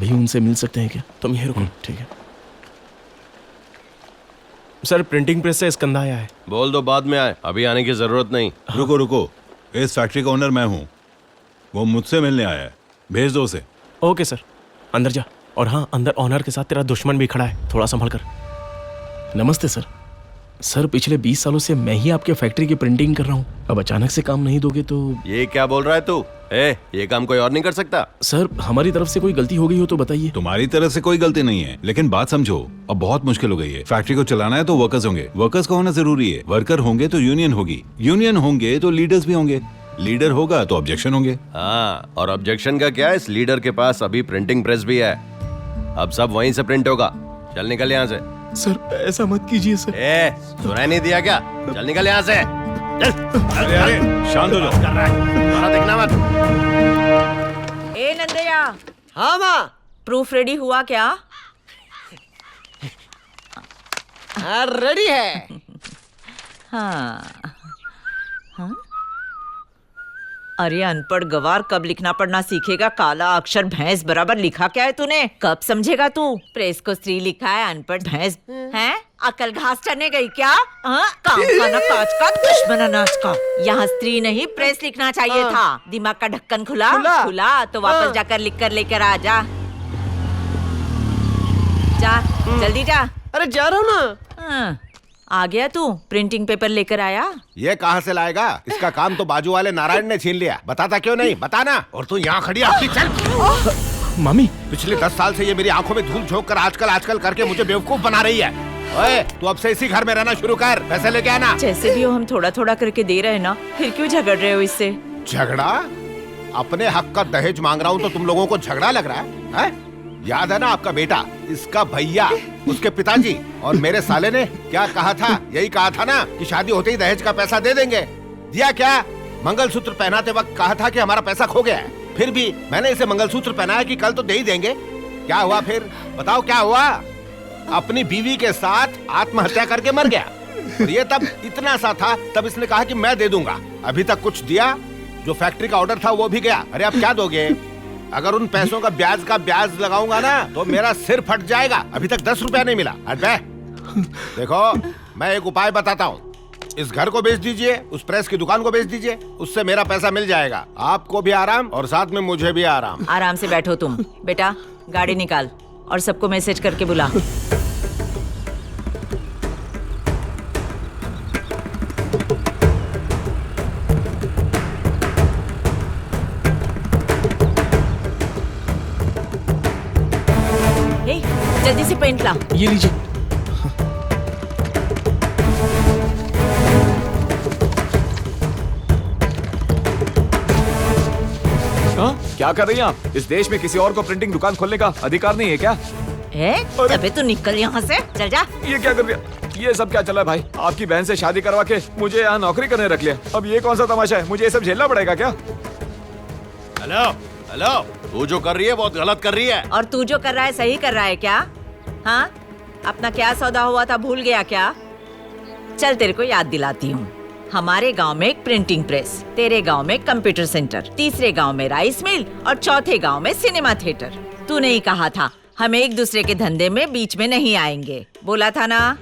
अभी उनसे मिल सकते हैं क्या? तुम यहीं रुको। ठीक है सर, प्रिंटिंग प्रेस से स्कंदा आया है। बोल दो बाद में आए, अभी आने की जरूरत नहीं। रुको रुको, इस फैक्ट्री का ओनर मैं हूँ, वो मुझसे मिलने आया है, भेज दो उसे। ओके सर, अंदर जा। और हाँ, अंदर ऑनर के साथ तेरा दुश्मन भी खड़ा है, थोड़ा संभल कर। नमस्ते सर। सर, पिछले 20 सालों से मैं ही आपके फैक्ट्री की प्रिंटिंग कर रहा हूँ। अब अचानक से काम नहीं दोगे तो? ये क्या बोल रहा है तू? ये काम कोई और नहीं कर सकता? सर, हमारी तरफ से कोई गलती हो गई हो तो बताइए। तुम्हारी तरफ से कोई गलती नहीं है, लेकिन बात समझो, अब बहुत मुश्किल हो गई है। फैक्ट्री को चलाना है तो वर्कर्स होंगे, वर्कर्स का होना जरूरी है। वर्कर होंगे तो यूनियन होगी, यूनियन होंगे तो लीडर्स भी होंगे, लीडर होगा तो ऑब्जेक्शन होंगे। हाँ, और ऑब्जेक्शन का क्या? इस लीडर के पास अभी प्रिंटिंग प्रेस भी है, अब सब वहीं से प्रिंट होगा। चल निकल यहाँ से। सर, ऐसा मत कीजिए सर। सुनाई नहीं दिया क्या? चल निकल यहाँ से। अरे अरे शांत हो जाओ। कर रहा है, देखना मत। ए नंदया। हाँ माँ। प्रूफ रेडी हुआ क्या? हाँ रेडी है। हाँ हाँ। अरे अनपढ़ गवार, कब लिखना पढ़ना सीखेगा? काला अक्षर भैंस बराबर लिखा क्या है तूने? कब समझेगा तू? प्रेस को स्त्री लिखा है, अनपढ़ भैंस हैं? अकल घास चढ़ने गई क्या? काम खाना काज का, दुश्मन अनाज का। यहाँ स्त्री नहीं प्रेस लिखना चाहिए था। दिमाग का ढक्कन खुला खुला तो वापस जाकर लिख कर लेकर आ जा। जा जल्दी जा। अरे जा रहा हूँ ना। आ गया तू? प्रिंटिंग पेपर लेकर आया? ये कहाँ से लाएगा? इसका काम तो बाजू वाले नारायण ने छीन लिया। बताता क्यों नहीं? बताना। और तू यहाँ खड़ी आपकी चल। मामी, पिछले 10 साल से ये मेरी आंखों में धूल झोंक कर आजकल करके मुझे बेवकूफ बना रही है। ओए, तू अब से इसी घर में रहना शुरू कर, पैसे लेके आना। जैसे भी हो, हम थोड़ा थोड़ा करके दे रहे हैं ना, फिर क्यों झगड़ रहे हो इससे? झगड़ा? अपने हक का दहेज मांग रहा हूँ तो तुम लोगों को झगड़ा लग रहा है? याद है ना आपका बेटा, इसका भैया, उसके पिताजी और मेरे साले ने क्या कहा था? यही कहा था ना कि शादी होते ही दहेज का पैसा दे देंगे। दिया क्या? मंगलसूत्र पहनाते वक्त कहा था कि हमारा पैसा खो गया है। फिर भी मैंने इसे मंगलसूत्र पहनाया कि कल तो दे ही देंगे। क्या हुआ फिर? बताओ क्या हुआ? अपनी बीवी के साथ आत्महत्या करके मर गया। और ये तब इतना सा था, तब इसने कहा कि मैं दे दूंगा। अभी तक कुछ दिया? जो फैक्ट्री का ऑर्डर था वो भी गया। अरे अब क्या दोगे? अगर उन पैसों का ब्याज लगाऊंगा ना तो मेरा सिर फट जाएगा। अभी तक 10 रुपया नहीं मिला। देखो, मैं एक उपाय बताता हूँ। इस घर को बेच दीजिए, उस प्रेस की दुकान को बेच दीजिए, उससे मेरा पैसा मिल जाएगा। आपको भी आराम और साथ में मुझे भी आराम। आराम से बैठो तुम। बेटा, गाड़ी निकाल और सबको मैसेज करके बुला। जल्दी से पेंट ला। ये लीजिए। क्या कर रही हैं आप? इस देश में किसी और को प्रिंटिंग दुकान खोलने का अधिकार नहीं है क्या? अबे तू निकल यहाँ से, चल जा। ये क्या कर दिया? ये सब क्या चला है भाई? आपकी बहन से शादी करवा के मुझे यहाँ नौकरी करने रख लिया। अब ये कौन सा तमाशा है? मुझे ये सब झेलना पड़ेगा क्या? हेलो हेलो, तू जो कर रही है बहुत गलत कर रही है। और तू जो कर रहा है सही कर रहा है क्या? हाँ, अपना क्या सौदा हुआ था भूल गया क्या? चल तेरे को याद दिलाती हूँ। हमारे गांव में एक प्रिंटिंग प्रेस, तेरे गांव में कंप्यूटर सेंटर, तीसरे गांव में राइस मिल और चौथे गांव में सिनेमा थिएटर। तू नहीं कहा था हम एक दूसरे के धंधे में बीच में नहीं आएंगे? बोला था ना?